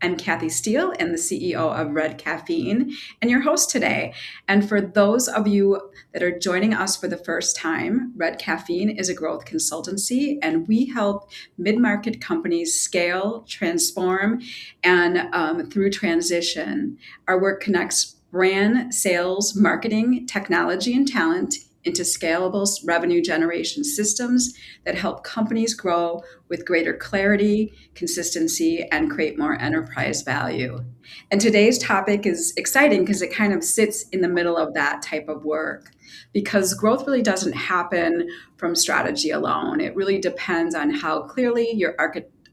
I'm Kathy Steele, and the CEO of Red Caffeine, and your host today. And for those of you that are joining us for the first time, Red Caffeine is a growth consultancy, and we help mid market companies scale, transform, and through transition. Our work connects brand, sales, marketing, technology, and talent into scalable revenue generation systems that help companies grow with greater clarity, consistency, and create more enterprise value. And today's topic is exciting because it kind of sits in the middle of that type of work. Because growth really doesn't happen from strategy alone. It really depends on how clearly you're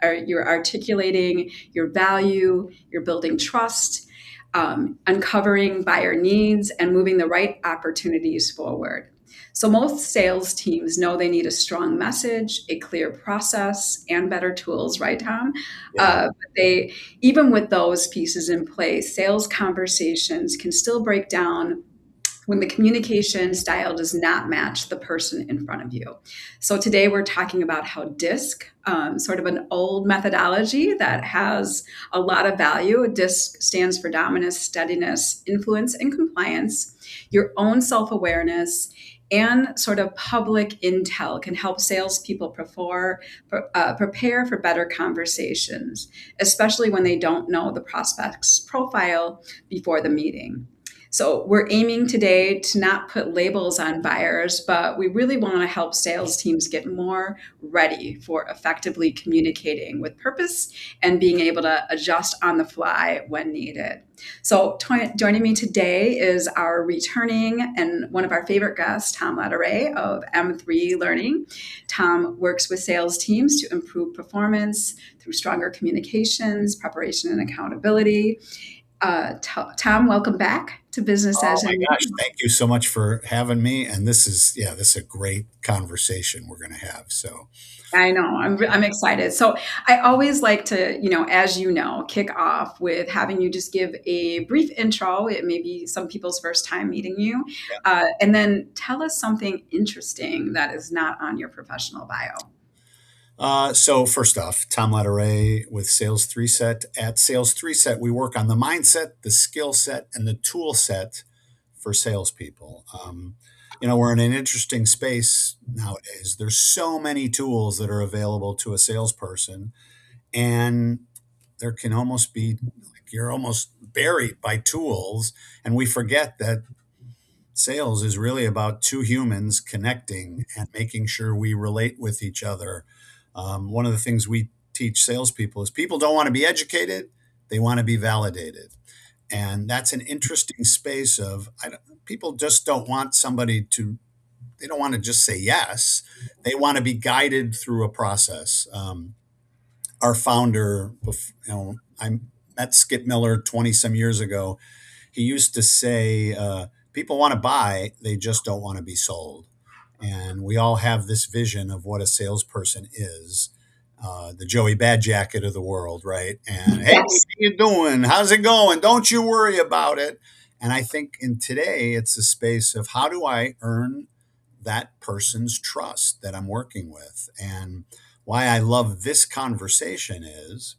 articulating your value, you're building trust, uncovering buyer needs, and moving the right opportunities forward. So, most sales teams know they need a strong message, a clear process, and better tools, right, Tom? Yeah. But even with those pieces in place, sales conversations can still break down when the communication style does not match the person in front of you. So today we're talking about how DISC, sort of an old methodology that has a lot of value. DISC stands for dominance, steadiness, influence, and compliance. Your own self-awareness and sort of public intel can help salespeople prepare for better conversations, especially when they don't know the prospect's profile before the meeting. So we're aiming today to not put labels on buyers, but we really want to help sales teams get more ready for effectively communicating with purpose and being able to adjust on the fly when needed. So joining me today is our returning and one of our favorite guests, Tom Latourette of M3 Learning. Tom works with sales teams to improve performance through stronger communications, preparation, and accountability. Tom, welcome back to Business Oh as my Usual. gosh, thank you so much for having me. And this is a great conversation we're going to have. So, I know I'm excited. So I always like to, as you know, kick off with having you just give a brief intro. It may be some people's first time meeting you, yeah. and then tell us something interesting that is not on your professional bio. So first off, Tom Latourette with Sales 3 Set. At Sales 3 Set, we work on the mindset, the skill set, and the tool set for salespeople. We're in an interesting space nowadays. There's so many tools that are available to a salesperson, and there can almost be like you're almost buried by tools, and we forget that sales is really about two humans connecting and making sure we relate with each other. One of the things we teach salespeople is people don't want to be educated, they want to be validated. And that's an interesting space of people just don't want they don't want to just say yes. They want to be guided through a process. Our founder, I met Skip Miller 20 some years ago. He used to say, people want to buy, they just don't want to be sold. And we all have this vision of what a salesperson is, the Joey Bad Jacket of the world, right? And hey, how Yes. you doing? How's it going? Don't you worry about it. And I think in today, it's a space of how do I earn that person's trust that I'm working with? And why I love this conversation is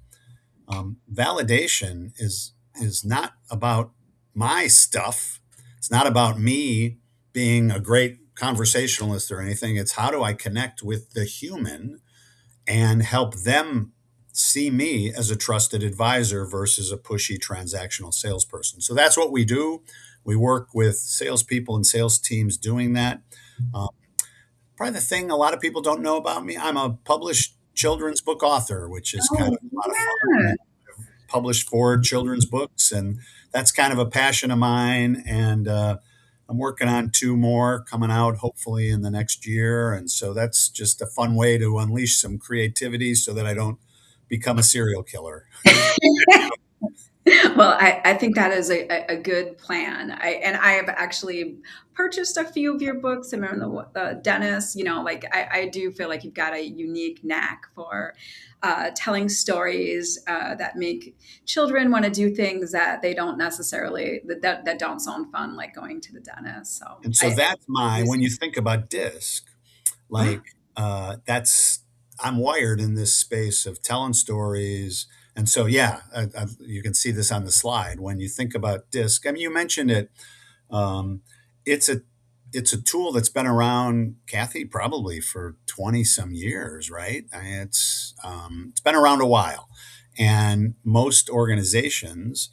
validation is not about my stuff. It's not about me being a great conversationalist or anything. It's how do I connect with the human and help them see me as a trusted advisor versus a pushy transactional salesperson. So that's what we do. We work with salespeople and sales teams doing that. Um, Probably the thing a lot of people don't know about me, I'm a published children's book author, which is kind Oh, of a lot of yeah. fun. Published four children's books, and that's kind of a passion of mine. And I'm working on two more coming out hopefully in the next year. And so that's just a fun way to unleash some creativity so that I don't become a serial killer. Well, I think that is a good plan. I have actually purchased a few of your books. I remember the dentist, like I do feel like you've got a unique knack for telling stories that make children want to do things that they don't necessarily, that don't sound fun, like going to the dentist. So And so I, that's when you think about disc, like that's, I'm wired in this space of telling stories, And so, yeah, you can see this on the slide. When you think about DISC, I mean, you mentioned it. Um, it's a it's a tool that's been around, Kathy, probably for 20 some years, right? I mean, it's been around a while, and most organizations,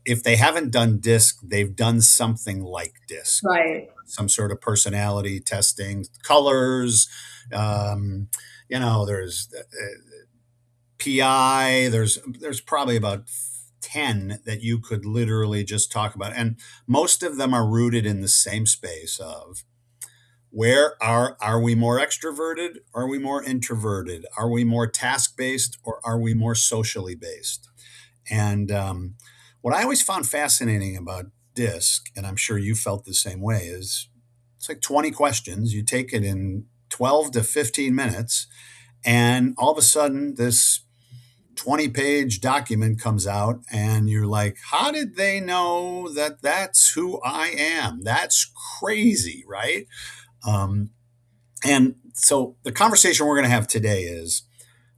if they haven't done DISC, they've done something like DISC, Right. some sort of personality testing, colors. Um, there's PI. There's probably about 10 that you could literally just talk about, and most of them are rooted in the same space of where are we more extroverted? Are we more introverted? Are we more task based or are we more socially based? And what I always found fascinating about DISC, and I'm sure you felt the same way, is it's like 20 questions. You take it in 12 to 15 minutes, and all of a sudden, this 20-page document comes out, and you're like, how did they know that that's who I am? That's crazy, right? Um, and so the conversation we're going to have today is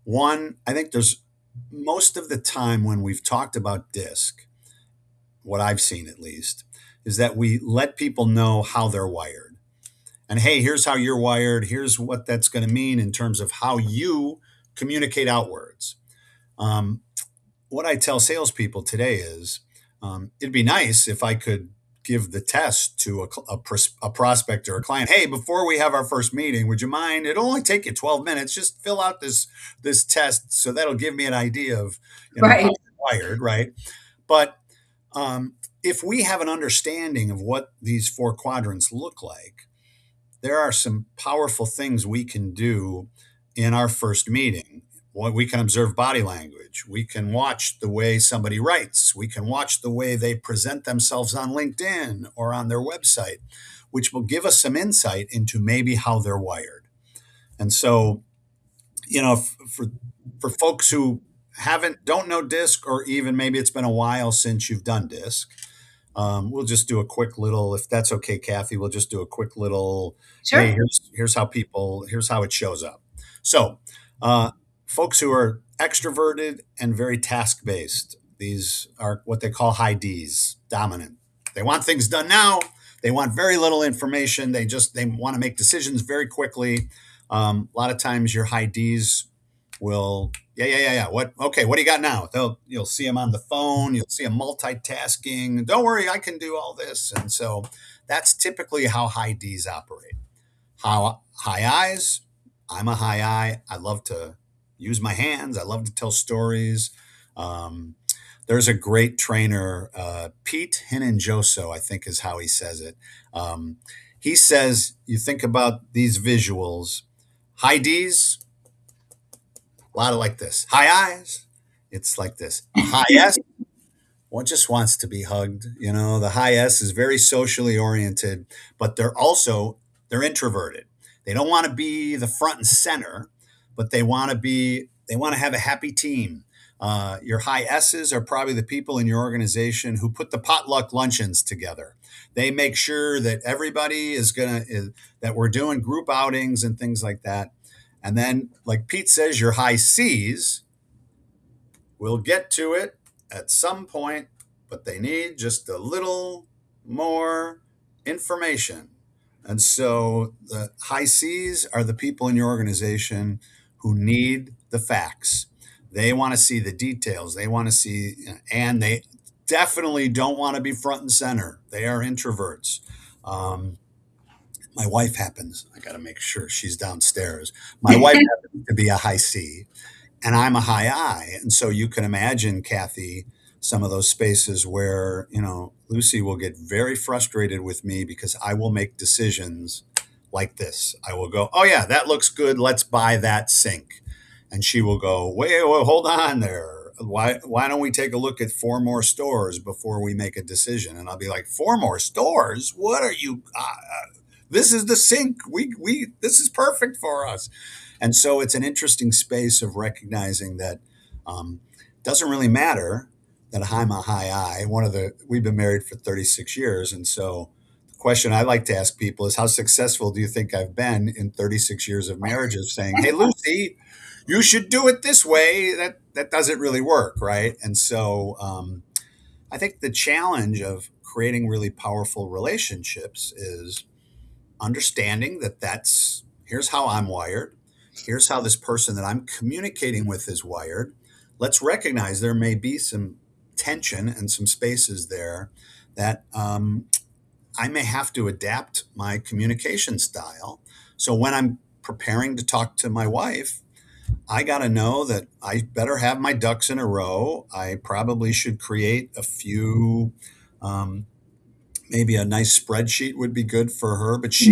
one, I think there's most of the time when we've talked about DISC, what I've seen at least, is that we let people know how they're wired. And hey, here's how you're wired. Here's what that's going to mean in terms of how you communicate outwards. Um, what I tell salespeople today is it'd be nice if I could give the test to a prospect or a client. Hey, before we have our first meeting, would you mind? It'll only take you 12 minutes. Just fill out this test, so that'll give me an idea of how Right. you're wired, right? But if we have an understanding of what these four quadrants look like, there are some powerful things we can do in our first meeting. We can observe body language. We can watch the way somebody writes. We can watch the way they present themselves on LinkedIn or on their website, which will give us some insight into maybe how they're wired. And so, for folks who don't know DISC, or even maybe it's been a while since you've done DISC, we'll just do a quick little, if that's okay, Kathy, we'll just do a quick little, hey, Sure. here's how it shows up. So, uh, folks who are extroverted and very task based, these are what they call high Ds, dominant. They want things done now. They want very little information. They want to make decisions very quickly. A lot of times your high Ds will, yeah. What do you got now? You'll see them on the phone. You'll see them multitasking. Don't worry, I can do all this. And so that's typically how high Ds operate. How high Is, I'm a high I. I love to use my hands. I love to tell stories. Um, there's a great trainer, Pete Hinenjoso, I think is how he says it. He says, you think about these visuals, high Ds, a lot of like this. High Is, it's like this. High S, one just wants to be hugged. The high S is very socially oriented, but they're introverted. They don't want to be the front and center, but they want to have a happy team. Your high S's are probably the people in your organization who put the potluck luncheons together. They make sure that everybody that we're doing group outings and things like that. And then, like Pete says, your high C's, we'll get to it at some point, but they need just a little more information. And so the high C's are the people in your organization who need the facts. They want to see the details. They want to see, and they definitely don't want to be front and center. They are introverts. Um, my wife happens, I got to make sure she's downstairs. My wife happens to be a high C, and I'm a high I. And so you can imagine, Kathy, some of those spaces where, Lucy will get very frustrated with me because I will make decisions like this. I will go, oh, yeah, that looks good. Let's buy that sink. And she will go, wait, hold on there. Why don't we take a look at four more stores before we make a decision? And I'll be like, four more stores? What are you? This is the sink. This is perfect for us. And so it's an interesting space of recognizing that it doesn't really matter that I'm a high I. We've been married for 36 years. And so the question I like to ask people is, how successful do you think I've been in 36 years of marriage of saying, hey, Lucy, you should do it this way. that doesn't really work, right? And so I think the challenge of creating really powerful relationships is understanding that that's here's how I'm wired. Here's how this person that I'm communicating with is wired. Let's recognize there may be some tension and some spaces there that I may have to adapt my communication style. So when I'm preparing to talk to my wife, I got to know that I better have my ducks in a row. I probably should create a few, um, maybe a nice spreadsheet would be good for her, but Right,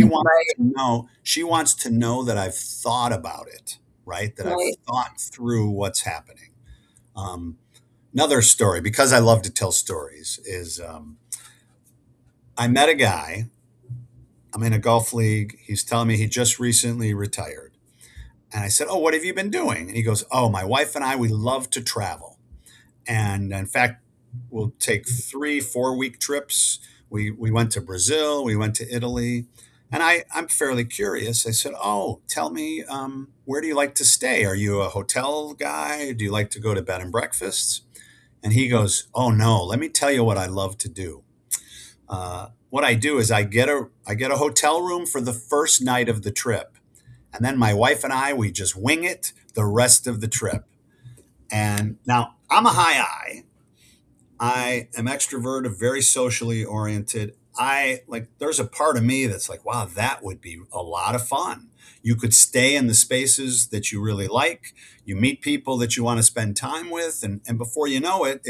she wants to know that I've thought about it, right? That I've right. thought through what's happening. Um, Another story, because I love to tell stories, is I met a guy. I'm in a golf league. He's telling me he just recently retired. And I said, "Oh, what have you been doing?" And he goes, "Oh, my wife and I, we love to travel. And in fact, we'll take 3 4 week trips. We went to Brazil, we went to Italy." And I'm fairly curious. I said, "Oh, tell me, where do you like to stay? Are you a hotel guy? Do you like to go to bed and breakfasts?" And he goes, "Oh no, let me tell you what I love to do. What I do is I get a hotel room for the first night of the trip, and then my wife and I, we just wing it the rest of the trip." And now I'm a high I. I am extroverted, very socially oriented. There's a part of me that's like, wow, that would be a lot of fun. You could stay in the spaces that you really like. You meet people that you want to spend time with. And before you know it,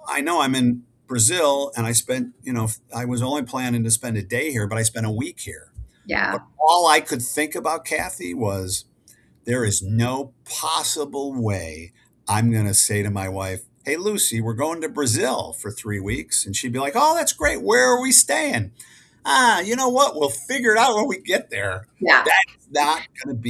I know I'm in Brazil and I was only planning to spend a day here, but I spent a week here. But Yeah. all I could think about, Kathy, was there is no possible way I'm going to say to my wife, "Hey, Lucy, we're going to Brazil for 3 weeks." And she'd be like, "Oh, that's great. Where are we staying?" You know what? We'll figure it out when we get there. Yeah. That's not going to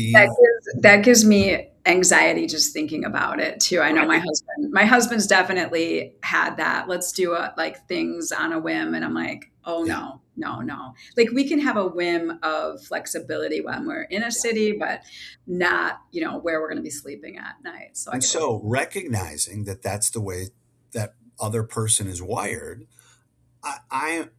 That be gives me anxiety just thinking about it too. I know right. my husband's definitely had that. Let's do like things on a whim. And I'm like, oh Yeah. no, no, no. Like we can have a whim of flexibility when we're in a Yeah. city, but not, where we're going to be sleeping at night. So I And get it. so recognizing that that's the way that other person is wired, I, I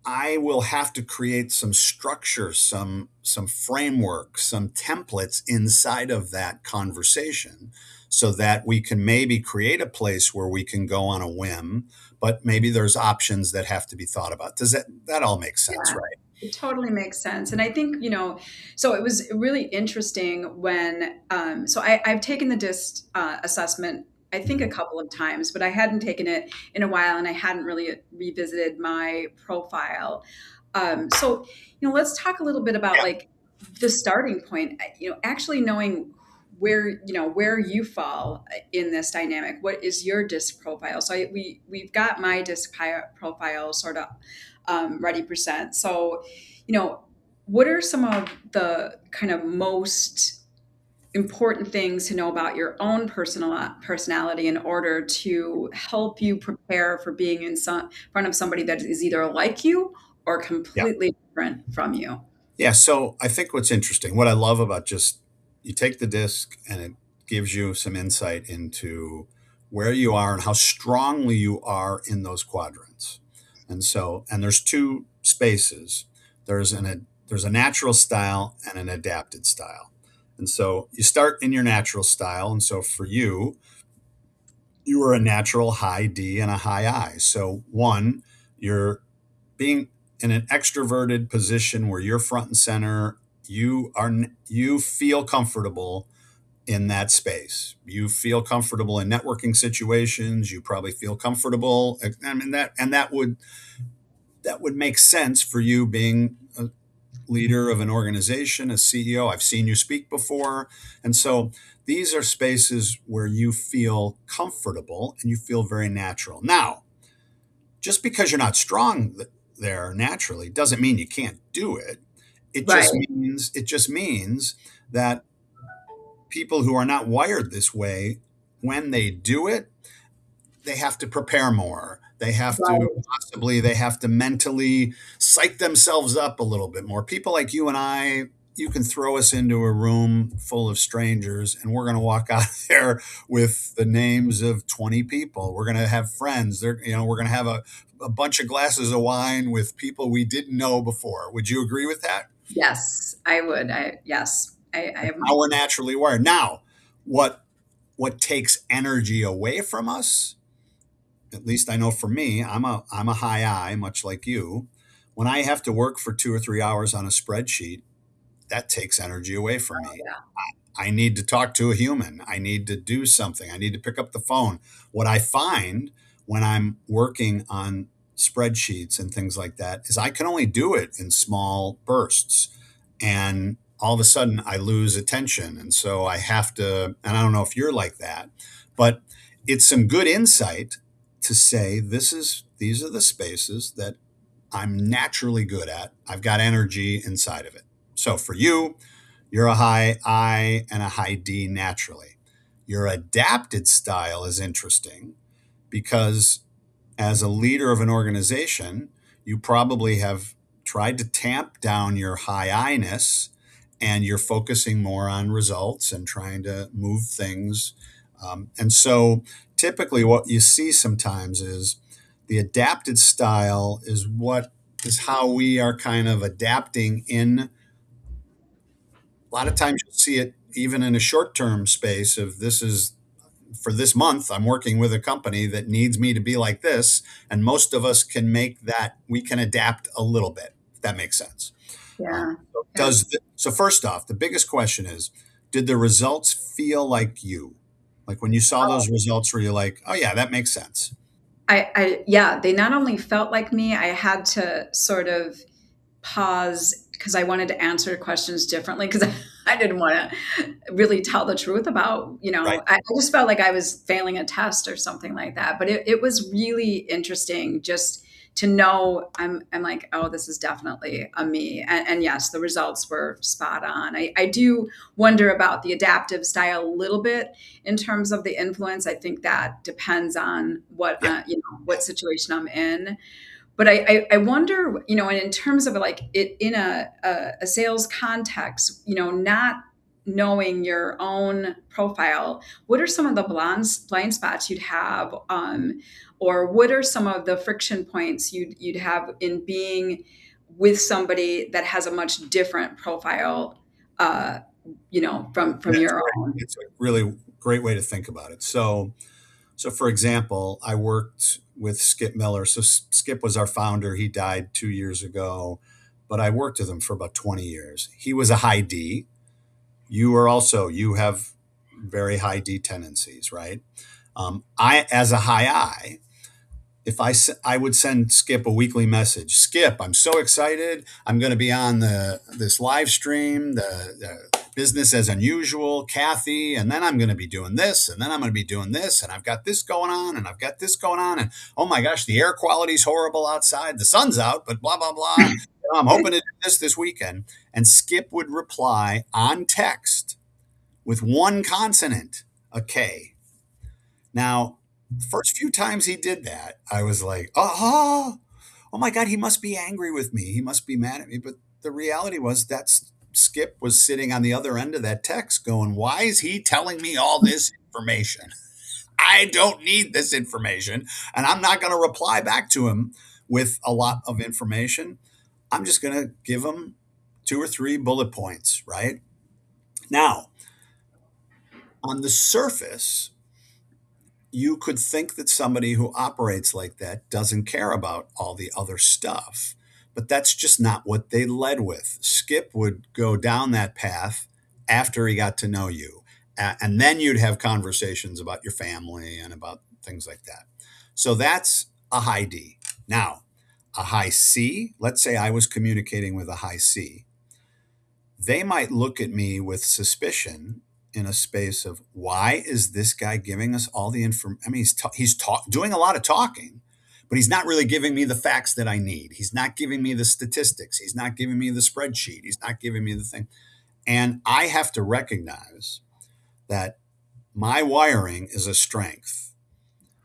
I will have to create some structure, some framework, some templates inside of that conversation so that we can maybe create a place where we can go on a whim, but maybe there's options that have to be thought about. Does that all make sense, Yeah, right? it totally makes sense. And I think, so it was really interesting when, so I've taken the DISC assessment, I think a Mhm. couple of times, but I hadn't taken it in a while and I hadn't really revisited my profile. So, let's talk a little bit about Yeah. like the starting point, actually knowing where you fall in this dynamic. What is your DISC profile? So we've got my DISC profile sort of ready percent. So, you know, what are some of the kind of most important things to know about your own personal personality in order to help you prepare for being in front of somebody that is either like you or Yeah. completely different from you? Yeah. So I think what's interesting, what I love about just you take the disc and it gives you some insight into where you are and how strongly you are in those quadrants. And there's two spaces. There's a natural style and an adapted style. And so you start in your natural style. And so for you, you are a natural high D and a high I. So one, you're being in an extroverted position where you're front and center, you feel comfortable in that space. You feel comfortable in networking situations. You probably feel comfortable. I mean that would make sense for you being a leader of an organization, a CEO. I've seen you speak before, and so these are spaces where you feel comfortable and you feel very natural. Now, just because you're not strong there naturally doesn't mean you can't do it. Right, It just means that people who are not wired this way, when they do it, they have to prepare more. right, They have to mentally psych themselves up a little bit more. People like you and I, you can throw us into a room full of strangers and we're going to walk out of there with the names of 20 people. We're going to have friends. We're going to have a bunch of glasses of wine with people we didn't know before. Would you agree with that? Yes, I would. Yes, I How am. we're naturally wired. Now, what what takes energy away from us, at least I know for me, I'm a high I, much like you. When I have to work for 2 or 3 hours on a spreadsheet, that takes energy away from me. Yeah, I need to talk to a human. I need to do something. I need to pick up the phone. What I find when I'm working on spreadsheets and things like that is I can only do it in small bursts. And all of a sudden I lose attention. And so I have to, and I don't know if you're like that, but it's some good insight to say these are the spaces that I'm naturally good at. I've got energy inside of it. So for you, you're a high I and a high D naturally. Your adapted style is interesting because as a leader of an organization, you probably have tried to tamp down your high I-ness and you're focusing more on results and trying to move things. And so typically what you see sometimes is the adapted style is how we are kind of adapting in a lot of times you'll see it even in a short term space of this is for this month I'm working with a company that needs me to be like this, and most of us can make that we can adapt a little bit if that makes sense. yeah, Does yes. so first off, the biggest question is, did the results feel like you, like when you saw those results were you like, oh yeah, that makes sense? Yeah, they not only felt like me, I had to sort of pause because I wanted to answer questions differently because I didn't want to really tell the truth about, Right. I just felt like I was failing a test or something like that. But it was really interesting just to know I'm like, oh, this is definitely a me. And yes, the results were spot on. I do wonder about the adaptive style a little bit in terms of the influence. I think that depends on Yeah. what situation I'm in, but I wonder, and in terms of like it in a sales context, not knowing your own profile, what are some of the blind spots you'd have, or what are some of the friction points you'd have in being with somebody that has a much different profile, uh, from That's your great. own? It's a really great way to think about it. So, for example, I worked with Skip Miller. So, Skip was our founder. He died 2 years ago, but I worked with him for about 20 years. He was a high D. You have very high D tendencies, right? As a high I, I would send Skip a weekly message. Skip, I'm so excited. I'm going to be on this live stream, the business as unusual, Kathy, and then I'm going to be doing this, and then I'm going to be doing this, and I've got this going on, and I've got this going on, and oh my gosh, the air quality's horrible outside. The sun's out, but blah blah blah. And I'm hoping to do this weekend. And Skip would reply on text with one consonant, a K. Now, the first few times he did that, I was like, oh my God, he must be angry with me. He must be mad at me. But the reality was that Skip was sitting on the other end of that text going, why is he telling me all this information? I don't need this information. And I'm not going to reply back to him with a lot of information. I'm just going to give him 2 or 3 bullet points, right? Now, on the surface, you could think that somebody who operates like that doesn't care about all the other stuff, but that's just not what they led with. Skip would go down that path after he got to know you. And then you'd have conversations about your family and about things like that. So that's a high D. Now, a high C, let's say I was communicating with a high C, they might look at me with suspicion in a space of why is this guy giving us all the information? I mean, doing a lot of talking, but he's not really giving me the facts that I need. He's not giving me the statistics. He's not giving me the spreadsheet. He's not giving me the thing. And I have to recognize that my wiring is a strength.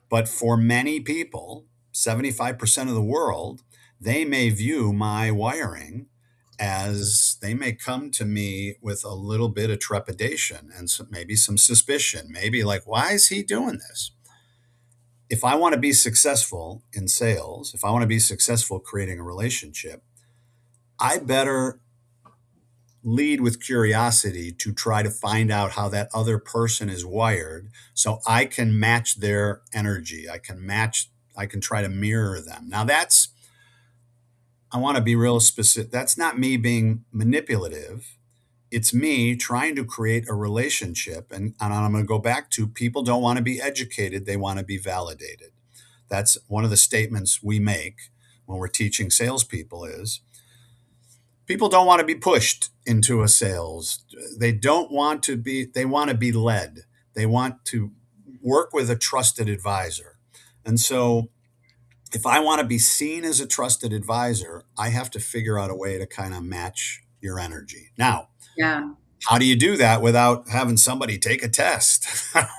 But for many people, 75% of the world, they may view my wiring as they may come to me with a little bit of trepidation and maybe some suspicion, maybe like, why is he doing this? If I want to be successful in sales, if I want to be successful creating a relationship, I better lead with curiosity to try to find out how that other person is wired so I can match their energy. I can try to mirror them. Now I want to be real specific. That's not me being manipulative. It's me trying to create a relationship. And I'm going to go back to people don't want to be educated, they want to be validated. That's one of the statements we make when we're teaching salespeople is people don't want to be pushed into a sales. They want to be led. They want to work with a trusted advisor. And so if I want to be seen as a trusted advisor, I have to figure out a way to kind of match your energy. Now, Yeah. how do you do that without having somebody take a test?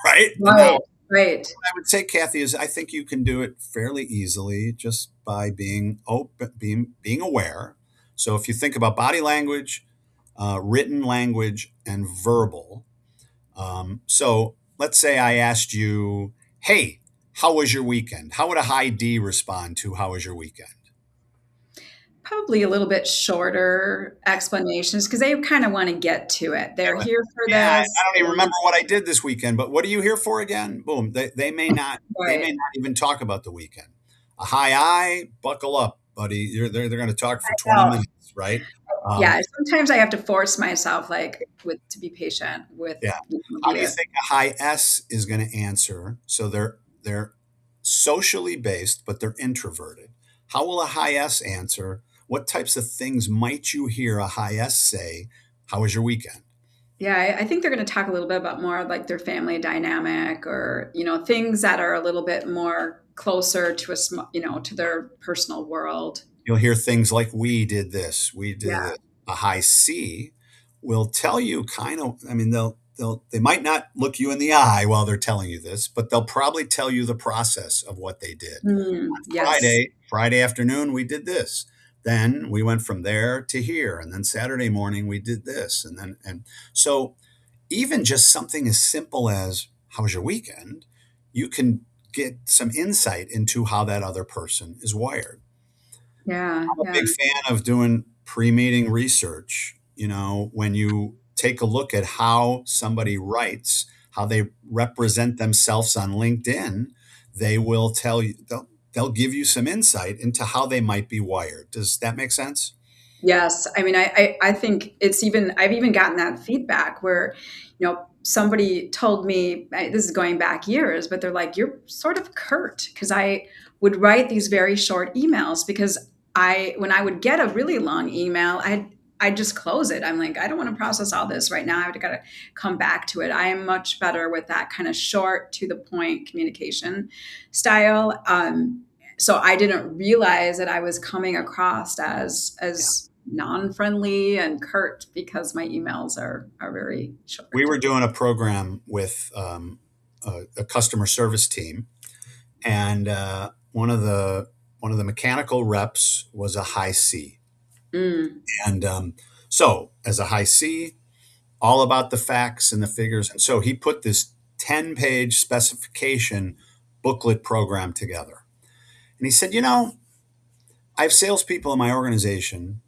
Right. Now, Right. Right. I would say, Kathy, is I think you can do it fairly easily just by being open, being aware. So if you think about body language, written language, and verbal. So let's say I asked you, "Hey, how was your weekend?" How would a high D respond to "How was your weekend"? Probably a little bit shorter explanations because they kind of want to get to it. They're Yeah, here for yeah, I this. don't even remember what I did this weekend, but what are you here for again? Boom. They may Right. not even talk about the weekend. A high I, buckle up, buddy. They're going to talk for 20 Well, minutes, right? Um, yeah, sometimes I have to force myself, like, with to be patient with, yeah. How do you the think a high S is going to answer? So they're socially based, but they're introverted. How will a high S answer? What types of things might you hear a high S say? How was your weekend? yeah, I think they're going to talk a little bit about more like their family dynamic or, things that are a little bit more closer to to their personal world. You'll hear things like, we did this, we did Yeah. it. A high C will tell you kind of, I mean, they might not look you in the eye while they're telling you this, but they'll probably tell you the process of what they did. Mm, yes. Friday afternoon, we did this. Then we went from there to here. And then Saturday morning, we did this. And so even just something as simple as, how was your weekend? You can get some insight into how that other person is wired. Yeah. I'm a Yeah. big fan of doing pre-meeting research. When you take a look at how somebody writes, how they represent themselves on LinkedIn, they will tell you, they'll give you some insight into how they might be wired. Does that make sense? Yes. I mean, I think I've even gotten that feedback where, somebody told me, this is going back years, but they're like, you're sort of curt. Because I would write these very short emails because when I would get a really long email, I'd just close it. I'm like, I don't want to process all this right now. I've got to come back to it. I am much better with that kind of short to the point communication style. So I didn't realize that I was coming across as non-friendly and curt because my emails are very We short. were doing a program with a customer service team, and one of the mechanical reps was a high C. Mm, And so, as a high C, all about the facts and the figures. And so he put this 10-page specification booklet program together. And he said, I have salespeople in my organization.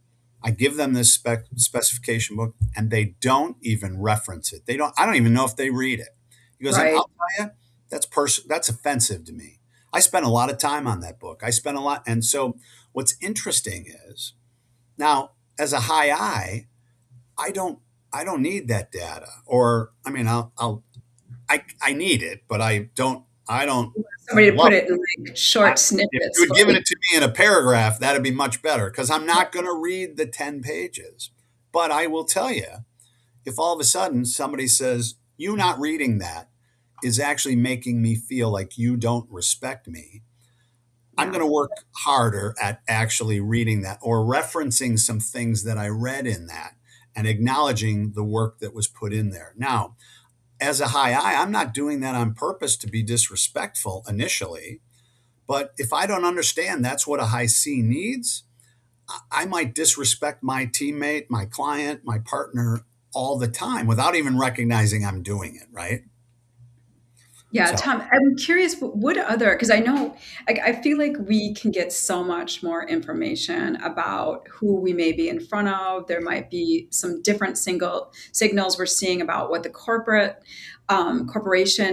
I give them this specification book, and they don't even reference it. I don't even know if they read it. He goes, and right. I'll tell you, that's offensive to me. I spent a lot of time on that book. I spent a lot. And so what's interesting is now, as a high I don't I don't need that data. Or I mean, I need it, but I don't Somebody to love put it. it in like short If you snippets. had given it to me in a paragraph, that'd be much better because I'm not going to read the 10 pages. But I will tell you, if all of a sudden somebody says, you not reading that is actually making me feel like you don't respect me, I'm Yeah. going to work harder at actually reading that or referencing some things that I read in that and acknowledging the work that was put in there. Now, as a high I, I'm not doing that on purpose to be disrespectful initially. But if I don't understand that's what a high C needs, I might disrespect my teammate, my client, my partner all the time without even recognizing I'm doing it, right? Yeah, So, Tom, I'm curious, what other, because I know, like, I feel like we can get so much more information about who we may be in front of. There might be some different single signals we're seeing about what the corporation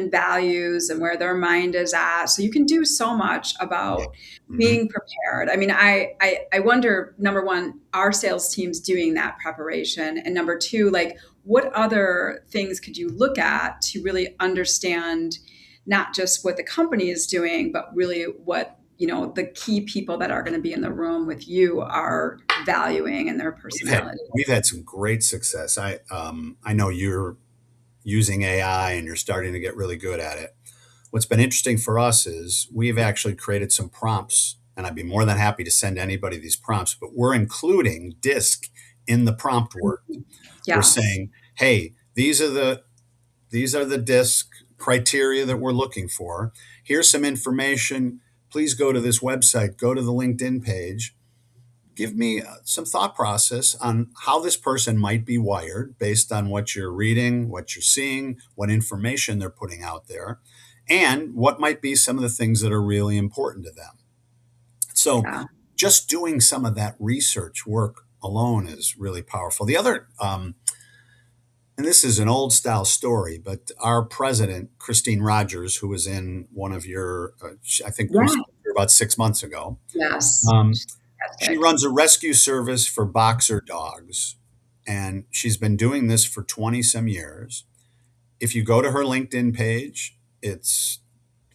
values and where their mind is at. So you can do so much yeah. about Mhm. being prepared. I mean, I wonder, number one, are sales teams doing that preparation? And number two, like, what other things could you look at to really understand not just what the company is doing, but really what the key people that are going to be in the room with you are valuing and their We've had personality? we've had some great success. I know you're using AI and you're starting to get really good at it. What's been interesting for us is we've actually created some prompts, and I'd be more than happy to send anybody these prompts, but we're including DISC in the prompt work. We're Yeah, saying, hey, these are the DISC criteria that we're looking for. Here's some information. Please go to this website, go to the LinkedIn page. Give me some thought process on how this person might be wired based on what you're reading, what you're seeing, what information they're putting out there, and what might be some of the things that are really important to them. So, yeah, just doing some of that research work alone is really powerful. The other, and this is an old style story, but our president, Christine Rogers, who was in one of your, I think we yeah, spoke to her about 6 months ago, yes, um, she fantastic. runs a rescue service for boxer dogs, and she's been doing this for 20 some years. If you go to her LinkedIn page, it's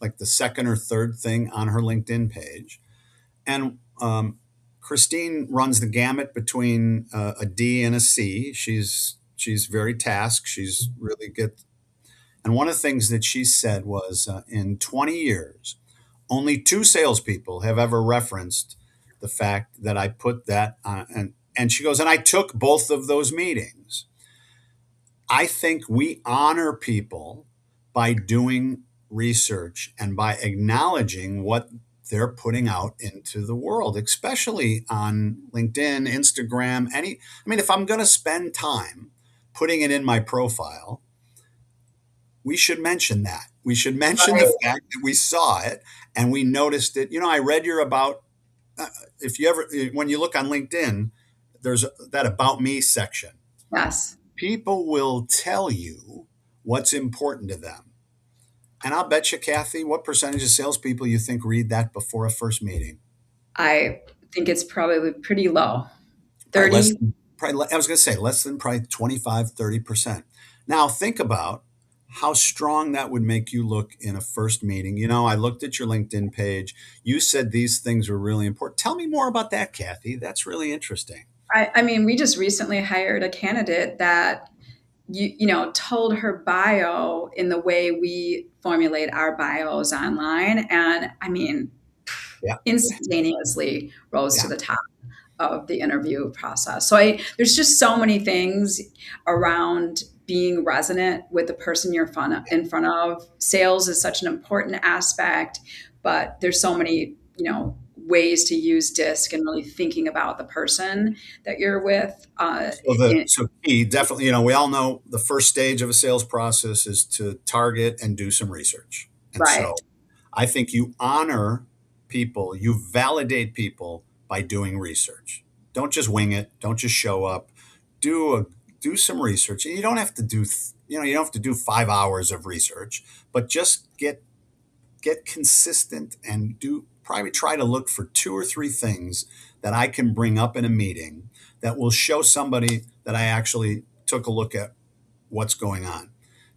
like the second or third thing on her LinkedIn page. And Christine runs the gamut between a D and a C. She's very tasked. She's really good. And one of the things that she said was, in 20 years, only two salespeople have ever referenced the fact that I put that on. And she goes, and I took both of those meetings. I think we honor people by doing research and by acknowledging what they're putting out into the world, especially on LinkedIn, Instagram, I mean, if I'm going to spend time putting it in my profile, we should mention that. We should mention the Right. fact that we saw it and we noticed it. I read your about, if you ever, when you look on LinkedIn, there's that about me section. Yes. People will tell you what's important to them. And I'll bet you, Kathy, what percentage of salespeople you think read that before a first meeting? I think it's probably pretty low. Probably less 30. than, probably, I was going to say less than probably 25, 30%. Now think about how strong that would make you look in a first meeting. I looked at your LinkedIn page. You said these things were really important. Tell me more about that, Kathy. That's really interesting. I mean, we just recently hired a candidate that told her bio in the way we formulate our bios online. And I mean, Yeah. instantaneously rose to Yeah. the top of the interview process. So there's just so many things around being resonant with the person you're in front of. Sales is such an important aspect, but there's so many, ways to use DISC and really thinking about the person that you're with. So key, definitely, we all know the first stage of a sales process is to target and do some research. And Right. so I think you honor people, you validate people by doing research. Don't just wing it. Don't just show up. Do a do some research. And you don't have to do you don't have to do 5 hours of research, but just get consistent and do probably try to look for two or three things that I can bring up in a meeting that will show somebody that I actually took a look at what's going on.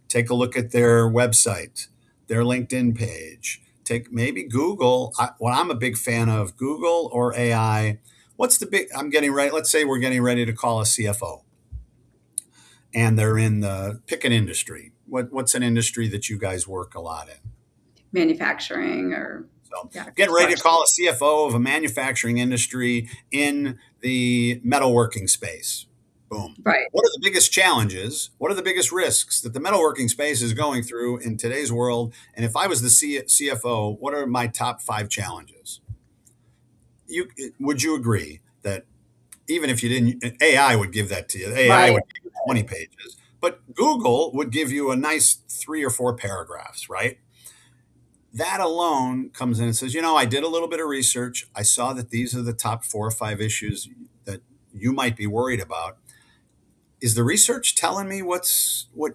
Take a look at their website, their LinkedIn page. Take maybe Google. What I'm a big fan of, Google or AI. I'm getting ready. Let's say we're getting ready to call a CFO and they're in the pick an industry. What's an industry that you guys work a lot in? Manufacturing or, So yeah, getting ready to construction. call a CFO of a manufacturing industry in the metalworking space. Boom. Right. What are the biggest challenges? What are the biggest risks that the metalworking space is going through in today's world? And if I was the CFO, what are my top 5 challenges? You would you agree that even if you didn't, AI would give that to you. AI Right. would give you 20 pages, but Google would give you a nice 3 or 4 paragraphs, right? That alone comes in and says, I did a little bit of research. I saw that these are the top 4 or 5 issues that you might be worried about. Is the research telling me what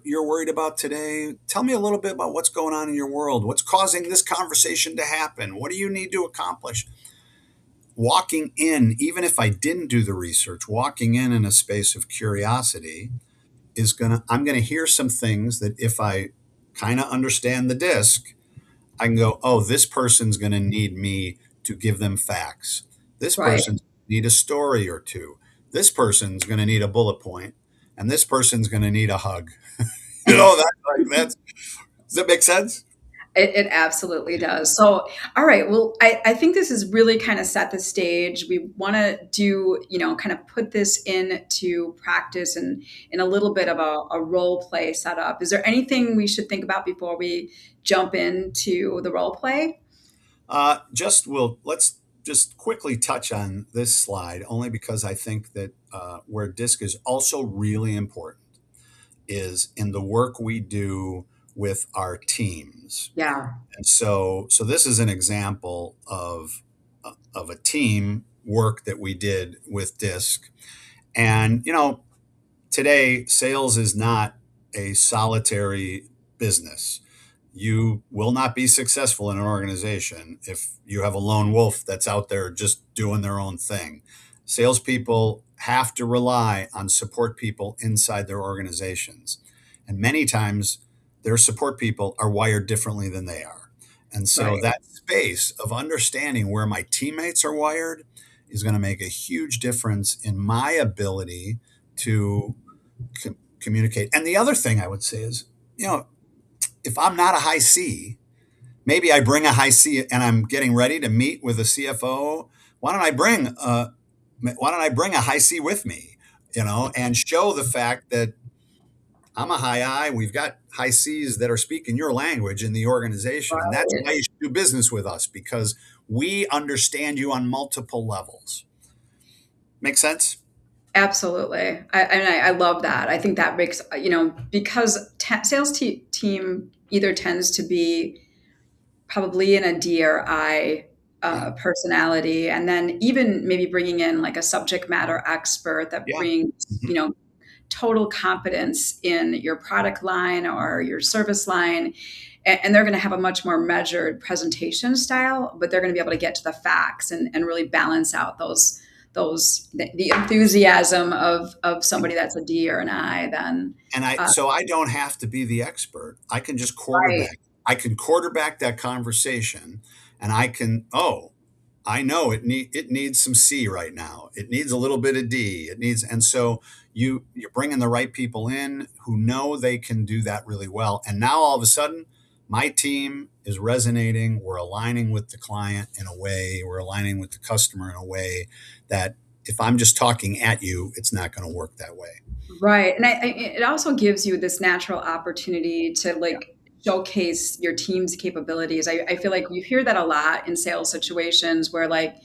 you're worried about today? Tell me a little bit about what's going on in your world. What's causing this conversation to happen? What do you need to accomplish? Walking in, even if I didn't do the research, walking in a space of curiosity I'm gonna hear some things that if I kind of understand the disc, I can go, oh, this person's gonna need me to give them facts. This Right. person's need a story or two. This person's gonna need a bullet point, and this person's gonna need a hug. That's does that make sense? It absolutely does. So, all right. Well, I think this is really kind of set the stage. We want to do, kind of put this into practice and in a little bit of a role play setup. Is there anything we should think about before we jump into the role play? Let's just quickly touch on this slide, only because I think that where disc is also really important is in the work we do with our teams. Yeah. And so this is an example of a team work that we did with disc. And today sales is not a solitary business. You will not be successful in an organization if you have a lone wolf that's out there just doing their own thing. Salespeople have to rely on support people inside their organizations. And many times their support people are wired differently than they are. And so Right. that space of understanding where my teammates are wired is going to make a huge difference in my ability to communicate. And the other thing I would say is, if I'm not a high C, maybe I bring a high C and I'm getting ready to meet with a CFO. Why don't I bring a high C with me, and show the fact that I'm a high I. We've got high C's that are speaking your language in the organization, and that's Right. why you should do business with us because we understand you on multiple levels. Make sense? Absolutely. I love that. I think that makes, because team either tends to be probably in a D or I Yeah, personality, and then even maybe bringing in like a subject matter expert that yeah. brings, Mhm. total competence in your product line or your service line. And they're going to have a much more measured presentation style, but they're going to be able to get to the facts and really balance out the enthusiasm of somebody that's a D or an I. Then uh, So I don't have to be the expert. I can just right, quarterback. I can quarterback that conversation, and I know it needs some C right now. It needs a little bit of D. And so you're bringing the right people in who know they can do that really well. And now all of a sudden, my team is resonating. We're aligning with the client in a way. We're aligning with the customer in a way that if I'm just talking at you, it's not going to work that way. right. And it also gives you this natural opportunity to Yeah. like showcase your team's capabilities. I feel like you hear that a lot in sales situations where like,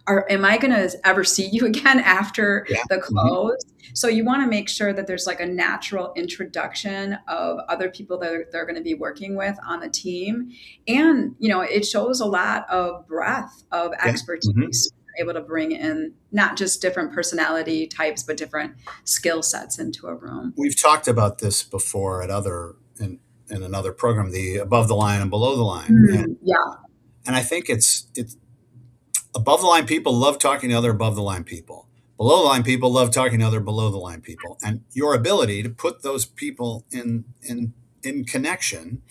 am I going to ever see you again after Yeah. the Mhm. close? So you want to make sure that there's like a natural introduction of other people that they're going to be working with on the team. And, it shows a lot of breadth of Yeah. Mhm. expertise able to bring in not just different personality types, but different skill sets into a room. We've talked about this before in another program, the above the line and below the line. Yeah, And I think it's above the line people love talking to other above the line people. Below the line people love talking to other below the line people. And your ability to put those people in connection.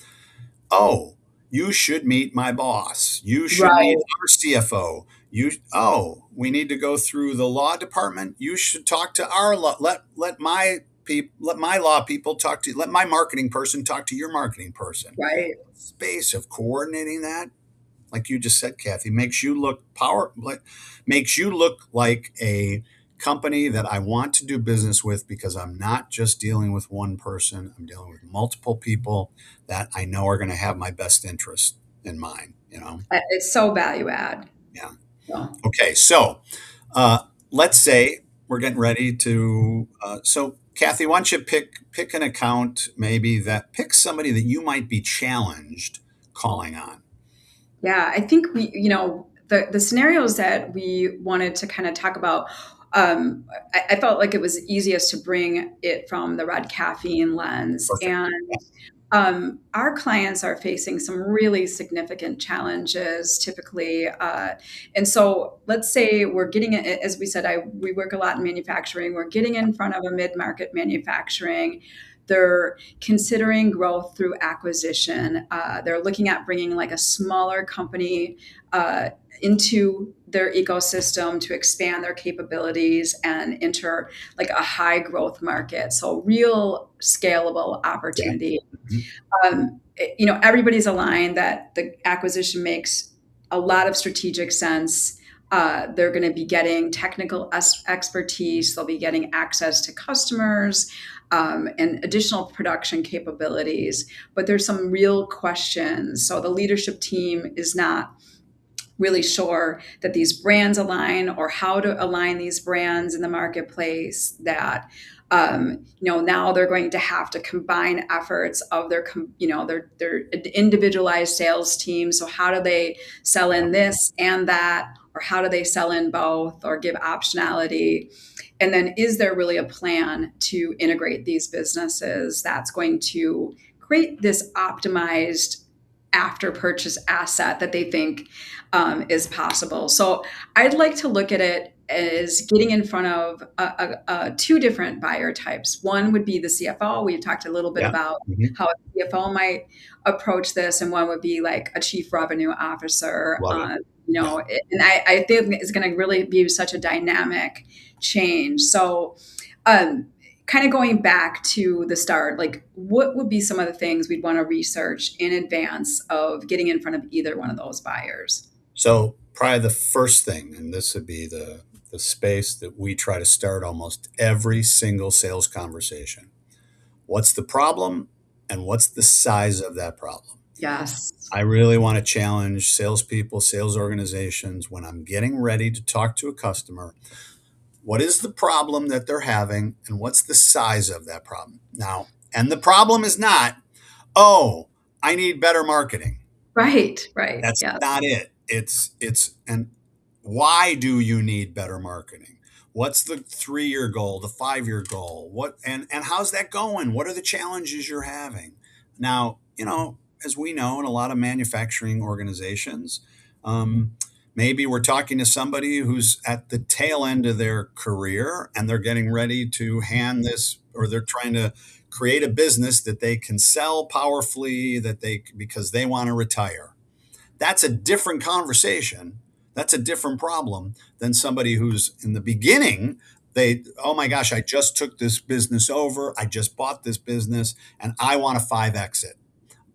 Oh, you should meet my boss. You should meet right, our CFO. We need to go through the law department. You should talk to our law. Let my law people talk to. Let my marketing person talk to your marketing person. right. Space of coordinating that, like you just said, Kathy, makes you look like a company that I want to do business with because I'm not just dealing with one person. I'm dealing with multiple people that I know are going to have my best interest in mind. It's so value add. Yeah. So, Okay. So let's say we're getting ready to. So, Kathy, why don't you pick an account maybe that pick somebody that you might be challenged calling on. Yeah, I think the scenarios that we wanted to kind of talk about. I felt like it was easiest to bring it from the red caffeine lens, Perfect. and our clients are facing some really significant challenges typically. And so let's say we're getting it, as we said, we work a lot in manufacturing. We're getting in front of a mid-market manufacturing. They're considering growth through acquisition. They're looking at bringing like a smaller company into their ecosystem to expand their capabilities and enter like a high growth market. So real scalable Yeah. opportunity. Mhm. Everybody's aligned that the acquisition makes a lot of strategic sense. They're going to be getting technical expertise. They'll be getting access to customers and additional production capabilities. But there's some real questions. So the leadership team is not really sure that these brands align or how to align these brands in the marketplace, that now they're going to have to combine efforts of their individualized sales team. So how do they sell Yeah. in this and that, or how do they sell in both or give optionality? And then is there really a plan to integrate these businesses that's going to create this optimized after purchase asset that they think is possible? So I'd like to look at it as getting in front of two different buyer types. One would be the CFO. We've talked a little bit Yeah. about Mhm. how a CFO might approach this, and one would be like a chief revenue officer. Love it. Yeah. And I think it's going to really be such a dynamic change. So, kind of going back to the start, like what would be some of the things we'd want to research in advance of getting in front of either one of those buyers? So probably the first thing, and this would be the space that we try to start almost every single sales conversation. What's the problem and what's the size of that problem? Yes. I really want to challenge salespeople, sales organizations when I'm getting ready to talk to a customer. What is the problem that they're having and what's the size of that problem? Now, and the problem is not, oh, I need better marketing. Right. Right. That's Yes. not it. It's and why do you need better marketing? What's the 3-year goal, the 5-year goal? What and how's that going? What are the challenges you're having? Now, as we know in a lot of manufacturing organizations, maybe we're talking to somebody who's at the tail end of their career and they're getting ready to hand this, or they're trying to create a business that they can sell powerfully, because they want to retire. That's a different conversation. That's a different problem than somebody who's in the beginning. Oh my gosh, I just took this business over. I just bought this business and I want a 5x it.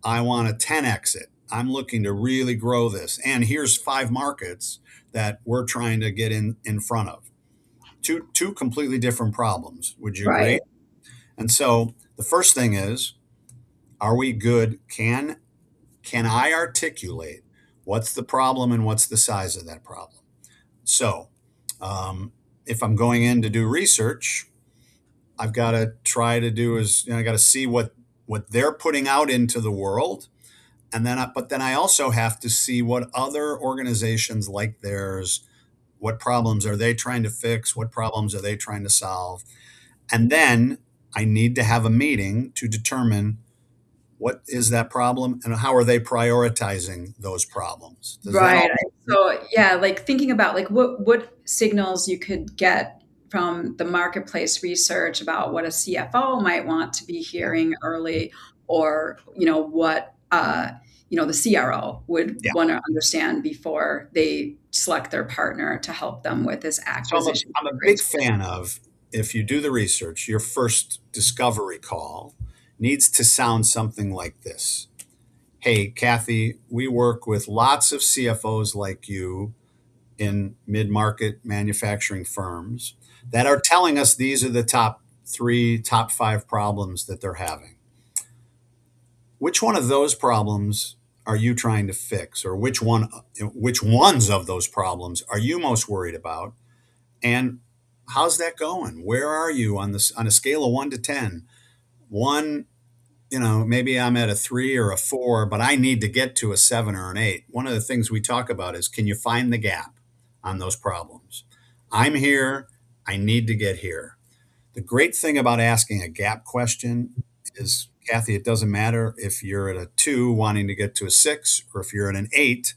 I want a 10x it. I'm looking to really grow this. And here's 5 markets that we're trying to get in front of. Two completely different problems. Would you agree? Right. And so the first thing is, are we good? Can I articulate what's the problem and what's the size of that problem? So, if I'm going in to do research, I've got to try to do is I got to see what they're putting out into the world, and then I also have to see what other organizations like theirs, what problems are they trying to fix, what problems are they trying to solve, and then I need to have a meeting to determine what is that problem and how are they prioritizing those problems. Does that Right. all So yeah, like thinking about like what signals you could get from the marketplace research about what a CFO might want to be yeah, hearing early, or what the CRO would yeah. want to understand before they select their partner to help them with this So acquisition I'm a big integration. fan of, if you do the research, your first discovery call needs to sound something like this. Hey, Kathy, we work with lots of CFOs like you in mid-market manufacturing firms that are telling us these are the top 3, top 5 problems that they're having. Which one of those problems are you trying to fix, or which ones of those problems are you most worried about? And how's that going? Where are you on this on a scale of 1 to 10? One, maybe I'm at a 3 or a 4, but I need to get to a 7 or an 8. One of the things we talk about is, can you find the gap on those problems? I'm here. I need to get here. The great thing about asking a gap question is, Kathy, it doesn't matter if you're at a 2 wanting to get to a 6, or if you're at an 8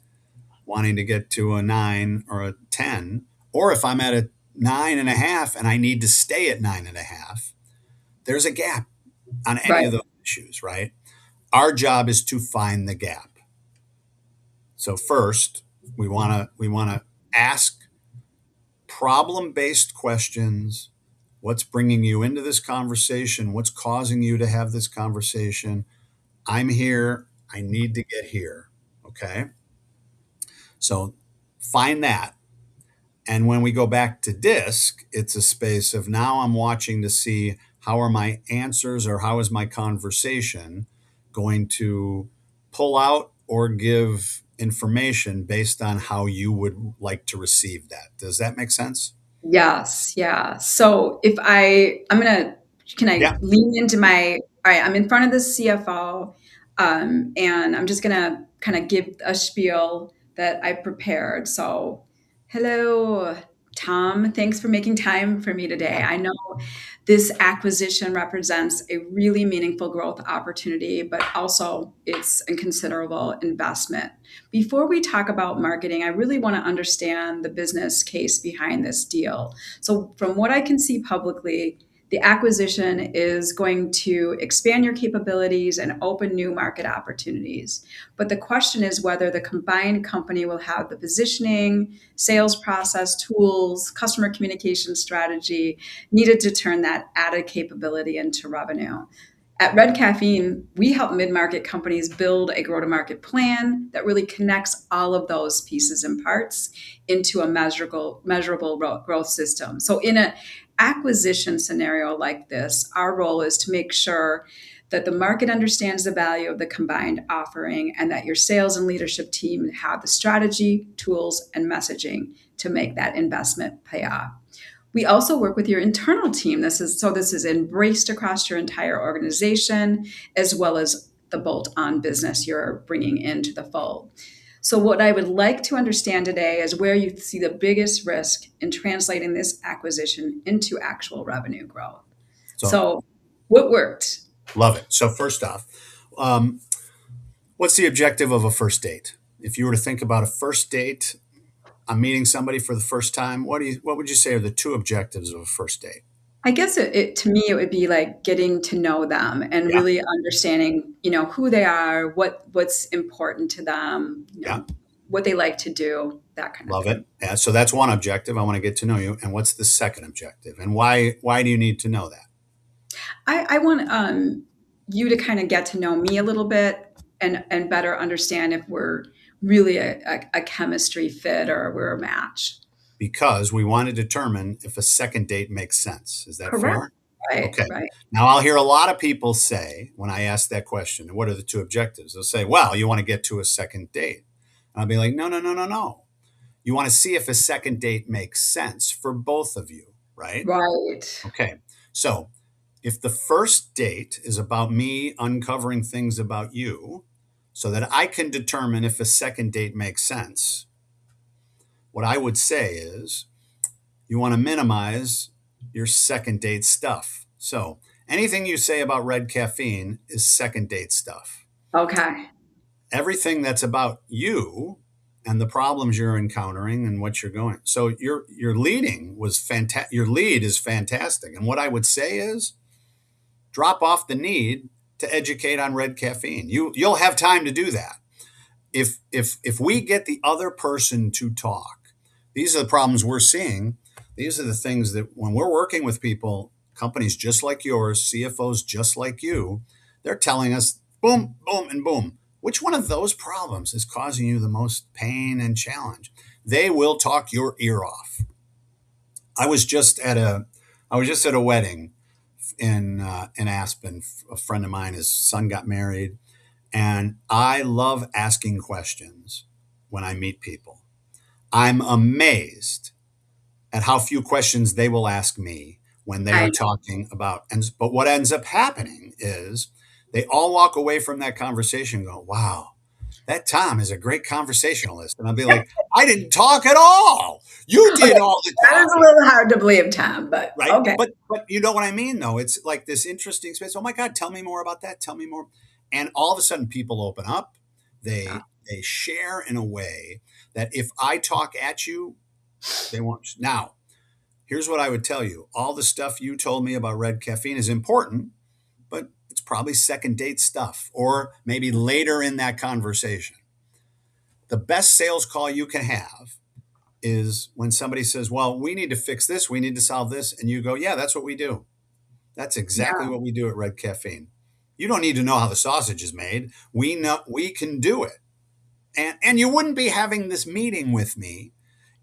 wanting to get to a 9 or a 10, or if I'm at a 9.5 and I need to stay at 9.5. There's a gap on any Right. of those issues, right? Our job is to find the gap. So first, we want to ask problem-based questions. What's bringing you into this conversation? What's causing you to have this conversation? I'm here. I need to get here. Okay. So find that. And when we go back to DISC, it's a space of, now I'm watching to see, how are my answers, or how is my conversation going to pull out or give information based on how you would like to receive that. Does that make sense? Yes, yeah. So if I'm gonna, can I Yeah. lean into my, all right, I'm in front of the CFO, and I'm just gonna kind of give a spiel that I prepared. So, hello, Tom. Thanks for making time for me today. Yeah. I know this acquisition represents a really meaningful growth opportunity, but also it's a considerable investment. Before we talk about marketing, I really want to understand the business case behind this deal. So, from what I can see publicly, the acquisition is going to expand your capabilities and open new market opportunities. But the question is whether the combined company will have the positioning, sales process, tools, customer communication strategy needed to turn that added capability into revenue. At Red Caffeine, we help mid market companies build a go to market plan that really connects all of those pieces and parts into a measurable growth system. So, in an acquisition scenario like this, our role is to make sure that the market understands the value of the combined offering and that your sales and leadership team have the strategy, tools, and messaging to make that investment pay off. We also work with your internal team. This is embraced across your entire organization, as well as the bolt-on business you're bringing into the fold. So what I would like to understand today is where you see the biggest risk in translating this acquisition into actual revenue growth. So So what worked? love it. So first off, um, what's the objective of a first date? If you were to think about a first date, I'm meeting somebody for the first time. What would you say are the two objectives of a first date? I guess to me it would be like getting to know them and Yeah. really understanding, who they are, what's important to them, Yeah. what they like to do, that kind of Love thing. it. Yeah, so that's one objective. I want to get to know you. And what's the second objective? And why do you need to know that? I want you to kind of get to know me a little bit and better understand if we're really a chemistry fit or we're a match. Because we want to determine if a second date makes sense. Is that Correct. fair? Right. Okay. Right. Now I'll hear a lot of people say, when I ask that question, what are the two objectives? They'll say, well, you want to get to a second date. And I'll be like, no, no, no, no, no. You want to see if a second date makes sense for both of you, right? Right. Okay. So if the first date is about me uncovering things about you so that I can determine if a second date makes sense, what I would say is, you want to minimize your second date stuff. So anything you say about red caffeine is second date stuff. Okay. Everything that's about you and the problems you're encountering and what you're going. So your leading was fantastic. Your lead is fantastic. And what I would say is, drop off the need to educate on red caffeine. You'll have time to do that. If we get the other person to talk, these are the problems we're seeing. These are the things that, when we're working with people, companies just like yours, CFOs just like you, they're telling us, boom, boom, and boom. Which one of those problems is causing you the most pain and challenge? They will talk your ear off. I was just at a I was just at a wedding in Aspen. A friend of mine, his son got married, and I love asking questions when I meet people. I'm amazed at how few questions they will ask me when they I are know. talking about. And but what ends up happening is they all walk away from that conversation and go, wow, that Tom is a great conversationalist. And I'll be like, I didn't talk at all. You Okay, did all the that is a talking. little hard to believe, Tom, but Right. okay. But you know what I mean though? It's like this interesting space. Oh my God, tell me more about that. Tell me more. And all of a sudden people open up. Yeah. They share in a way that if I talk at you, they won't. Now, here's what I would tell you. All the stuff you told me about red caffeine is important, but it's probably second date stuff or maybe later in that conversation. The best sales call you can have is when somebody says, well, we need to fix this, we need to solve this. And you go, yeah, that's what we do. That's exactly Yeah. what we do at Red Caffeine. You don't need to know how the sausage is made. We know we can do it. And you wouldn't be having this meeting with me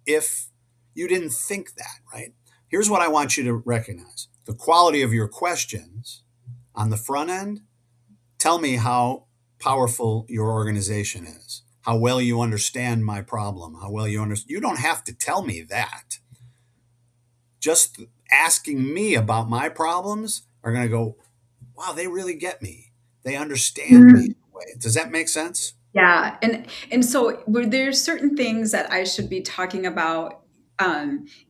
if you didn't think that, right? Here's what I want you to recognize. The quality of your questions on the front end tell me how powerful your organization is, how well you understand my problem, how well you understand. You don't have to tell me that. Just asking me about my problems are going to go, wow, they really get me. They understand me in Mhm. a way. Does that make sense? Yeah, and so were there certain things that I should be talking about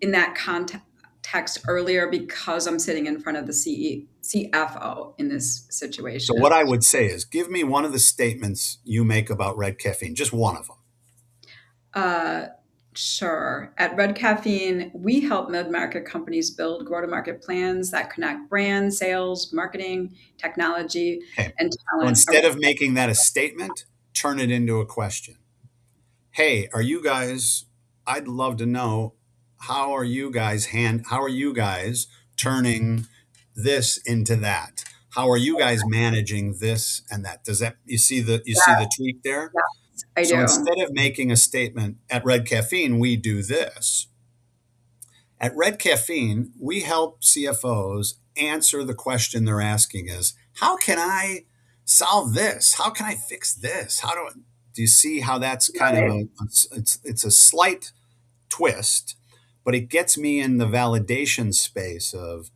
in that context earlier because I'm sitting in front of the CFO in this So, what situation? I would say is give me one of the statements you make about red caffeine, just one of them. Uh, sure. At Red Caffeine, we help mid-market companies build go-to-market plans that connect brand, sales, marketing, technology, Okay. and So, talent. instead of making that a statement, turn it into a question. Hey, are you guys, I'd love to know how are you guys turning this into that? How are you guys managing this and that? Does that you see the tweak there? Yes, I So do. instead of making a statement at Red Caffeine, we do this. At Red Caffeine, we help CFOs answer the question they're asking is, how can I solve this? How can I fix this? Do you see how that's kind of Right. it's a slight twist, but it gets me in the validation space of,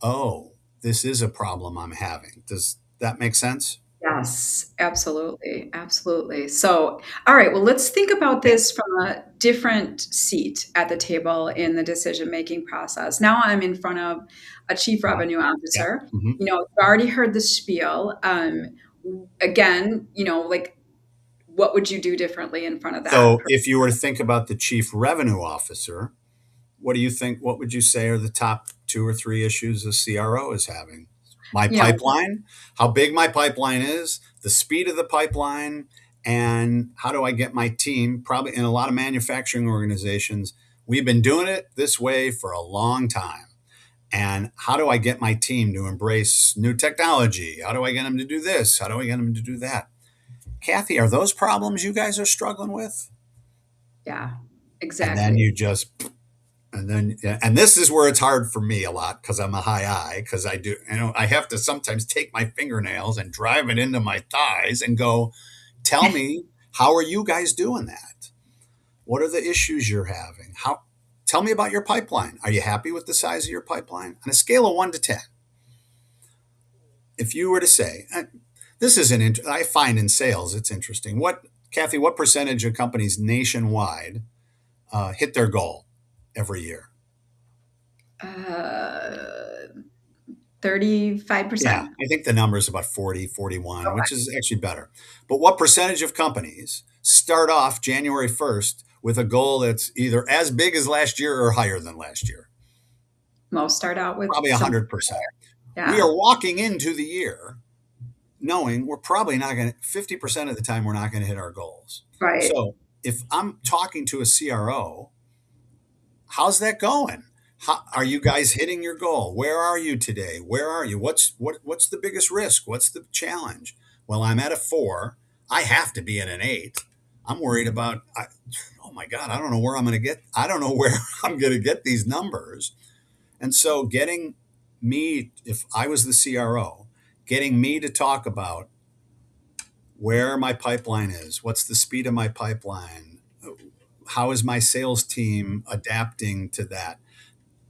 oh, this is a problem I'm having. Does that make sense? Yes, absolutely, absolutely. So, all right, well, let's think about Yeah. this from a different seat at the table in the decision-making process. Now I'm in front of a chief Uh-huh. revenue Yeah. officer. Mhm. You know, you've already heard the spiel. Again, like, what would you do differently in front of that So person? if you were to think about the chief revenue officer, what do you think? What would you say are the top two or three issues a CRO is having? My You know, pipeline, how big my pipeline is, the speed of the pipeline, and how do I get my team? Probably in a lot of manufacturing organizations, we've been doing it this way for a long time. And how do I get my team to embrace new technology? How do I get them to do this? How do I get them to do that? Kathy, are those problems you guys are struggling with? yeah, And then exactly. you just and this is where it's hard for me a lot because I'm a high I because I do I have to sometimes take my fingernails and drive it into my thighs and go, tell me, how are you guys doing that? What are the issues you're having? How Tell me about your pipeline. Are you happy with the size of your pipeline? On a scale of 1 to 10, if you were to say, this is I find in sales it's interesting. Kathy, what percentage of companies nationwide hit their goal every year? Uh, Yeah, 35%. I think the number is about 40, 41, which is actually better. But what percentage of companies start off January 1st with a goal that's either as big as last year or higher than last year? Most start out with Probably some, 100%. We yeah, are walking into the year knowing we're probably not going to, 50% of the time, we're not going to hit our goals. right. So if I'm talking to a CRO, how's that going? Are you guys hitting your goal? Where are you today? Where are you? What's the biggest risk? What's the challenge? Well, I'm at a 4. I have to be at an 8. I'm worried about. Oh my God! I don't know where I'm going to get. I don't know where I'm going to get these numbers. And so, getting me, if I was the CRO, getting me to talk about where my pipeline is, what's the speed of my pipeline, How is my sales team adapting to that?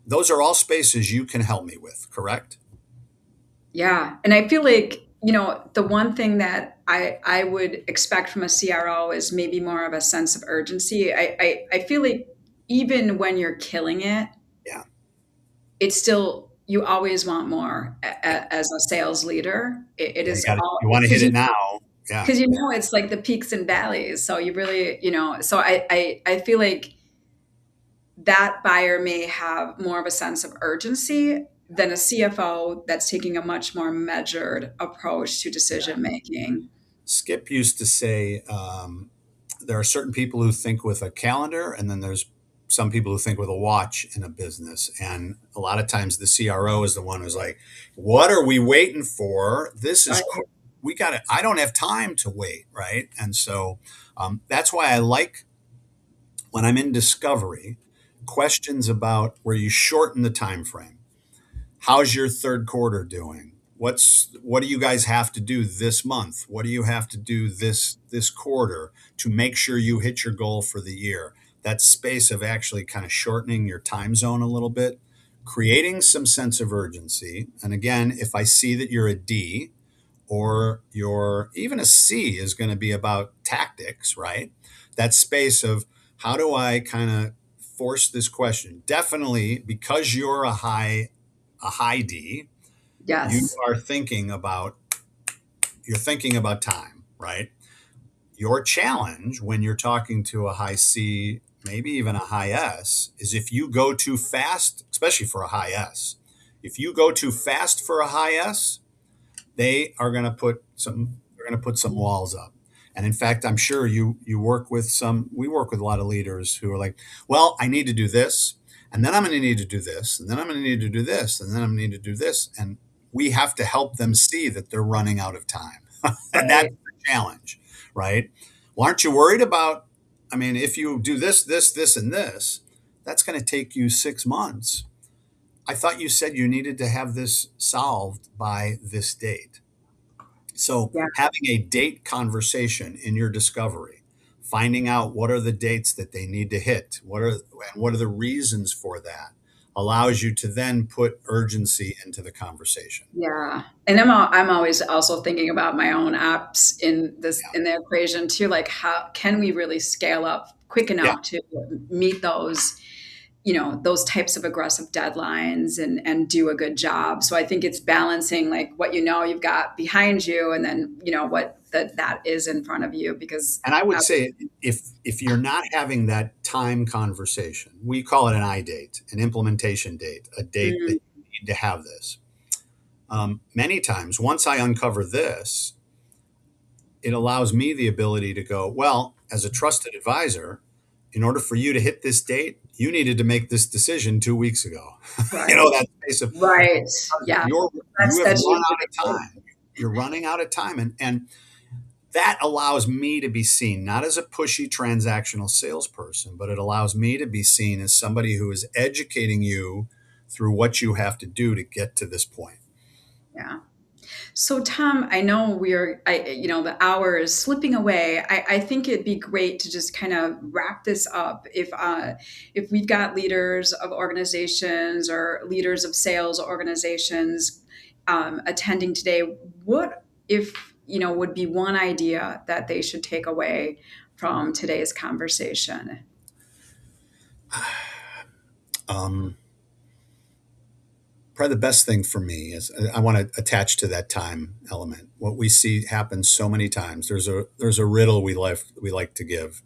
Those are all spaces you can help me with, correct? Yeah. And I feel like, the one thing that I would expect from a CRO is maybe more of a sense of urgency. I feel like even when you're killing it, Yeah. it's still, you always want more Yeah. as a sales leader. It Yeah, is all, you want to hit because it now. Yeah. it's like the peaks and valleys. So you really, so I feel like that buyer may have more of a sense of urgency than a CFO that's taking a much more measured approach to Yeah. decision making. Skip used to say there are certain people who think with a calendar, and then there's some people who think with a watch in a business. And a lot of times the CRO is the one who's like, "What are we waiting for? This is Right. we got it. I don't have time to wait." Right. And so that's why I like when I'm in discovery questions about where you shorten the time frame. How's your third quarter doing? What do you guys have to do this month? What do you have to do this quarter to make sure you hit your goal for the year? That space of actually kind of shortening your time zone a little bit, creating some sense of urgency. And again, if I see that you're a D or you're even a C is going to be about tactics, right? That space of how do I kind of force this question? Definitely because you're a high D, you Yes. are thinking about you're thinking about time, right? Your challenge when you're talking to a high C, maybe even a high S, is if you go too fast, especially for a high S. If you go too fast for a high S, they're going to put some walls up. And in fact, I'm sure you work with some we work with a lot of leaders who are like, well, I need to do this, and then I'm going to need to do this, and then I'm going to need to do this, and then I'm going to need to do this, and we have to help them see that they're running out of time. And that's Right. the challenge, right? Well, aren't you worried about, I mean, if you do this and this, that's going to take you 6 months. I thought you said you needed to have this solved by this date. So, Yeah. having a date conversation in your discovery, finding out what are the dates that they need to hit, what are the reasons for that, allows you to then put urgency into the conversation. Yeah. And I'm always also thinking about my own apps in the equation too. Like, how can we really scale up quick Yeah, enough to meet those types of aggressive deadlines and do a good job. So I think it's balancing like what you've got behind you, and then what that is in front of you, because and I would say if you're not having that time conversation, we call it an I date, an implementation date, a date that mm, you need to have this. Many times, once I uncover this, it allows me the ability to go, well, as a trusted advisor, in order for you to hit this date, you needed to make this decision 2 weeks ago. right, That space of right, yeah, you have that's run usually out the of case. time. You're running out of time. And that allows me to be seen not as a pushy transactional salesperson, but it allows me to be seen as somebody who is educating you through what you have to do to get to this point. Yeah. So, Tom, I know the hour is slipping away. I think it'd be great to just kind of wrap this up. If we've got leaders of organizations or leaders of sales organizations attending today, what if would be one idea that they should take away from today's conversation? Um, Probably the best thing for me is I want to attach to that time element. What we see happen so many times. There's a riddle we like to give.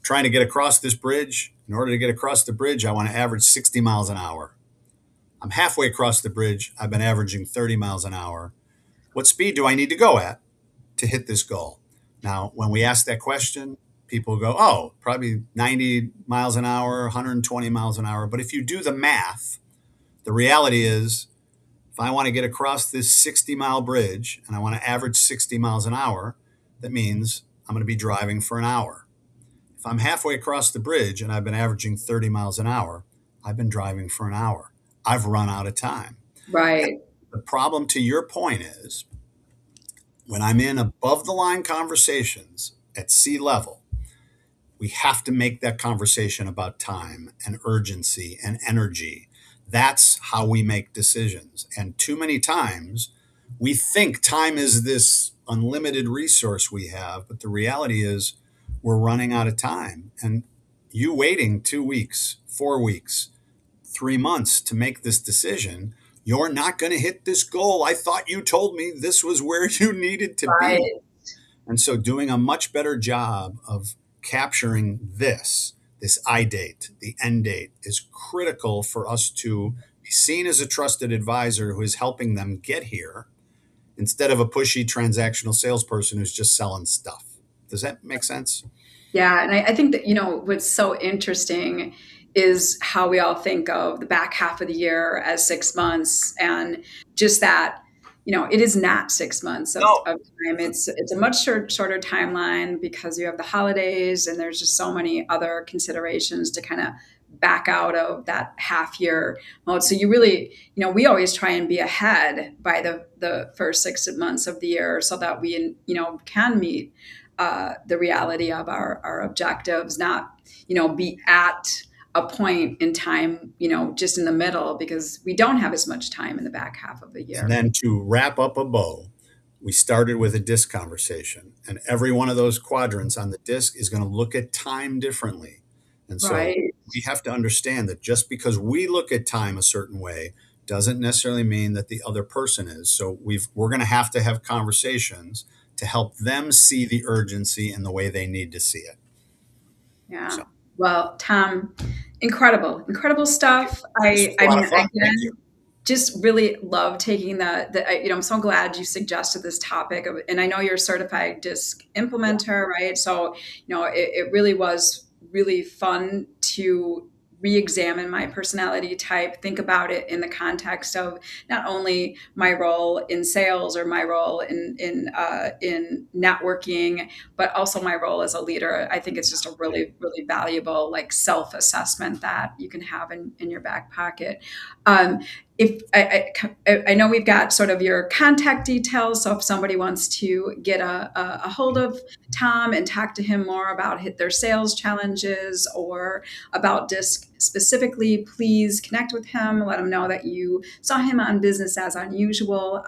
Trying to get across this bridge. In order to get across the bridge, I want to average 60 miles an hour. I'm halfway across the bridge. I've been averaging 30 miles an hour. What speed do I need to go at to hit this goal? Now, when we ask that question, people go, oh, probably 90 miles an hour, 120 miles an hour. But if you do the math, the reality is if I want to get across this 60-mile bridge and I want to average 60 miles an hour, that means I'm going to be driving for an hour. If I'm halfway across the bridge and I've been averaging 30 miles an hour, I've been driving for an hour. I've run out of time. And Right. the problem to your point is when I'm in above the line conversations at sea level, We have to make that conversation about time and urgency and energy. That's how we make decisions. And too many times we think time is this unlimited resource we have, but the reality is we're running out of time. And you waiting 2 weeks, 4 weeks, 3 months to make this decision, you're not going to hit this goal. I thought you told me this was where you needed to be. Right. And so doing a much better job of capturing this I date, the end date is critical for us to be seen as a trusted advisor who is helping them get here instead of a pushy transactional salesperson who's just selling stuff. Does that make sense? Yeah, and I think that, what's so interesting is how we all think of the back half of the year as 6 months, and just that, it is not 6 months No. of time. It's a much shorter timeline because you have the holidays and there's just so many other considerations to kind of back out of that half year mode. So you really, we always try and be ahead by the first 6 months of the year so that we, can meet the reality of our objectives, not, be at a point in time, just in the middle, because we don't have as much time in the back half of the And year. then to wrap up a bow, we started with a disc conversation, and every one of those quadrants on the disc is going to look at time differently. And so Right. we have to understand that just because we look at time a certain way doesn't necessarily mean that the other person is. So we're going to have conversations to help them see the urgency and the way they need to see it. Yeah. So Well, Tom, incredible stuff. this I, was a I lot mean, of fun. Thank again, you. just really love taking I'm so glad you suggested this topic of, and I know you're a certified disc Yeah. implementer, right? So, it really was really fun to re-examine my personality type, think about it in the context of not only my role in sales or my role in networking, but also my role as a leader. I think it's just a really valuable like self-assessment that you can have in your back pocket. Um, if I know we've got sort of your contact details, so if somebody wants to get a hold of Tom and talk to him more about their sales challenges or about DISC specifically, please connect with him. Let him know that you saw him on Business as Unusual,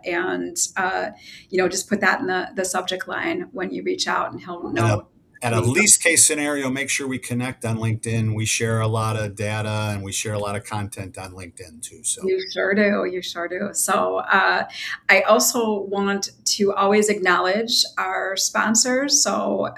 and just put that in the subject line when you reach out, and he'll And know. at a least case scenario, make sure we connect on LinkedIn. We share a lot of data and we share a lot of content on LinkedIn too. So You sure do. You sure do. So I also want to always acknowledge our sponsors. So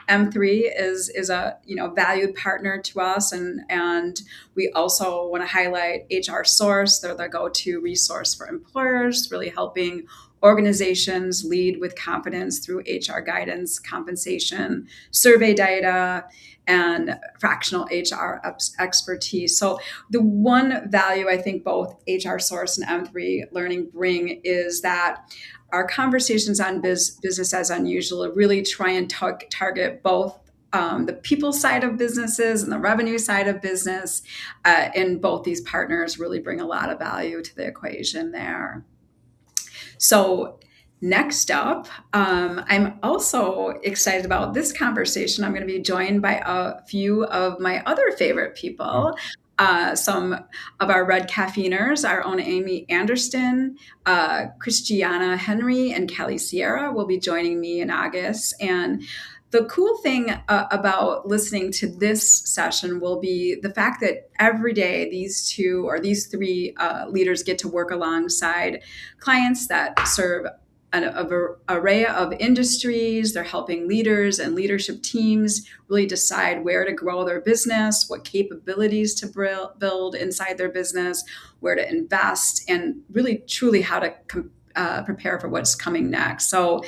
M3 is a valued partner to us, and we also want to highlight HR Source. They're the go-to resource for employers, really helping organizations lead with confidence through HR guidance, compensation, survey data, and fractional HR expertise. So the one value I think both HR Source and M3 Learning bring is that our conversations on business as unusual really try and target both the people side of businesses and the revenue side of business. And both these partners really bring a lot of value to the equation there. So, next up, I'm also excited about this conversation. I'm going to be joined by a few of my other favorite people. Some of our red caffeiners, our own Amy Anderson, Christiana Henry, and Kelly Sierra will be joining me in August. And the cool thing about listening to this session will be the fact that every day these three leaders get to work alongside clients that serve an array of industries. They're helping leaders and leadership teams really decide where to grow their business, what capabilities to build inside their business, where to invest, and really truly how to prepare for what's coming next. So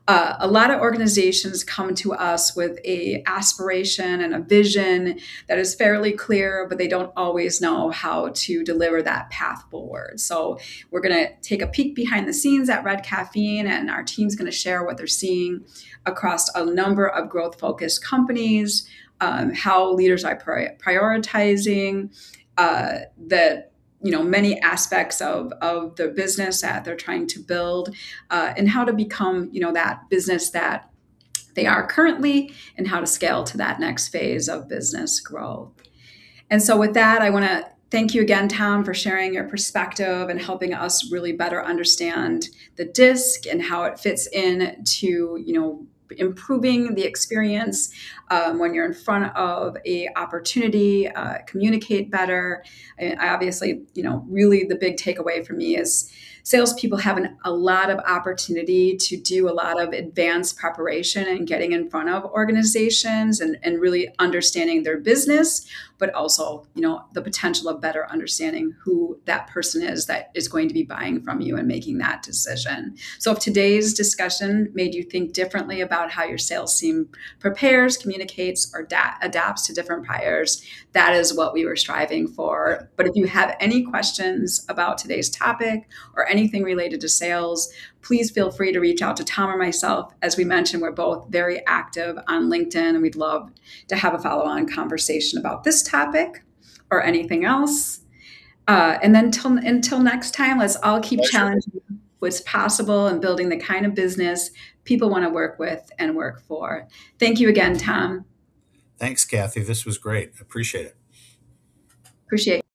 a lot of organizations come to us with a aspiration and a vision that is fairly clear, but they don't always know how to deliver that path forward. So we're going to take a peek behind the scenes at Red Caffeine, and our team's going to share what they're seeing across a number of growth-focused companies, how leaders are prioritizing the many aspects of the business that they're trying to build, and how to become that business that they are currently and how to scale to that next phase of business growth. And so, with that, I want to thank you again, Tom, for sharing your perspective and helping us really better understand the DISC and how it fits in to, improving the experience when you're in front of a opportunity, communicate better. I obviously, really the big takeaway for me is salespeople have a lot of opportunity to do a lot of advanced preparation and getting in front of organizations and really understanding their business, but also, the potential of better understanding who that person is that is going to be buying from you and making that decision. So if today's discussion made you think differently about how your sales team prepares, communicates, or adapts to different buyers, that is what we were striving for. But if you have any questions about today's topic or anything related to sales, please feel free to reach out to Tom or myself. As we mentioned, we're both very active on LinkedIn, and we'd love to have a follow-on conversation about this topic or anything else. And then until next time, let's all keep Pleasure. challenging what's possible and building the kind of business people want to work with and work for. Thank you again, Tom. Thanks, Kathy. This was great. Appreciate it. Appreciate it.